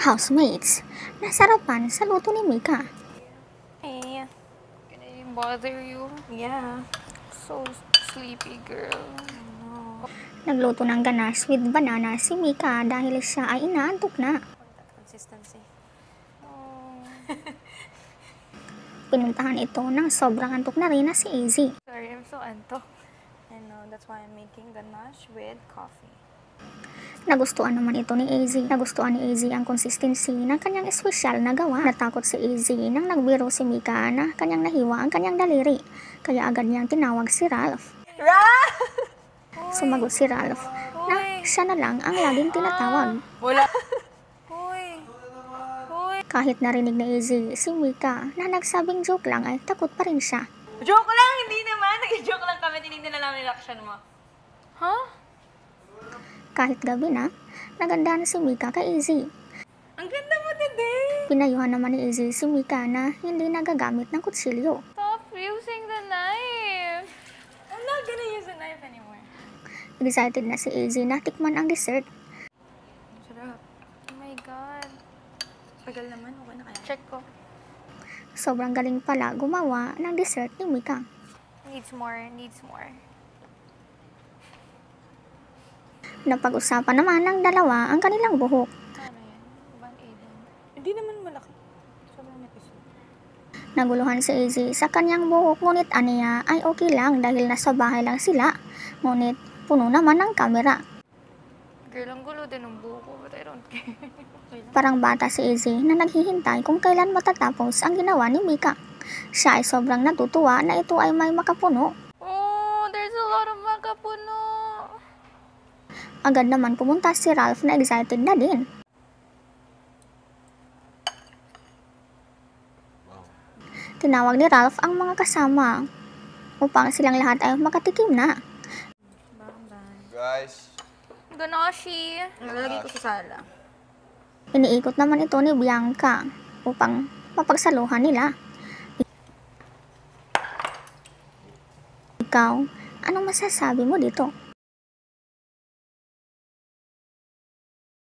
Housemates, nasarapan sa luto ni Mika. Hey, can I bother you? Yeah. So sleepy, girl. Nagluto ng ganas with banana si Mika dahil siya ay inaantok na. Consistency. Pinuntahan ito ng sobrang antok na rin na si AZ. Sorry, I'm so antok. I know, that's why I'm making ganache with coffee. Nagustuhan naman ito ni AZ. Nagustuhan ni AZ ang consistency ng kanyang espesyal na gawa. Natakot si AZ nang nagbiro si Mika na kanyang nahiwa ang kanyang daliri. Kaya agad niyang tinawag si Ralph. Sumagot si Ralph na siya na lang ang laging tinatawag. Wala. Hoy. Kahit narinig ni AZ si Mika na nagsabing joke lang ay takot pa rin siya. Joke lang, hindi naman. Nag-joke lang kami. Tinignan na namin reaction mo. Huh? Kahit gabi na, naganda na si Mika kay AZ. Ang ganda mo today. Pinayuhan naman ni AZ si Mika na hindi nagagamit ng kutsilyo. Stop using the knife. I'm not gonna use the knife anymore. Excited na si AZ na tikman ang dessert. Sarap. Oh my God. Tagal naman. Okay na kaya? Check ko. Sobrang galing pala gumawa ng dessert ni Mika. Needs more. Needs more. Napag-usapan naman ng dalawa ang kanilang buhok. Ano yan? Van Aiden. Hindi naman malaki. Sobrang nipis. Naguluhan si AZ sa kanyang buhok ngunit aniya ay okay lang dahil nasa bahay lang sila. Ngunit puno naman ng kamera. Girl, ang gulo din ng buhok ko, but I don't care. Okay lang. Parang bata si AZ na naghihintay kung kailan matatapos ang ginawa ni Mika. Siya ay sobrang natutuwa na ito ay may makapuno. Oh, there's a lot of makapuno. Agad naman pumunta si Ralph na excited na din. Tinawag ni Ralph ang mga kasama upang silang lahat ay makatikim na. Guys, Ganache. Nalagay ko sa sala. Iniikot naman ito ni Bianca upang mapagsaluhan nila. Ikaw, anong masasabi mo dito?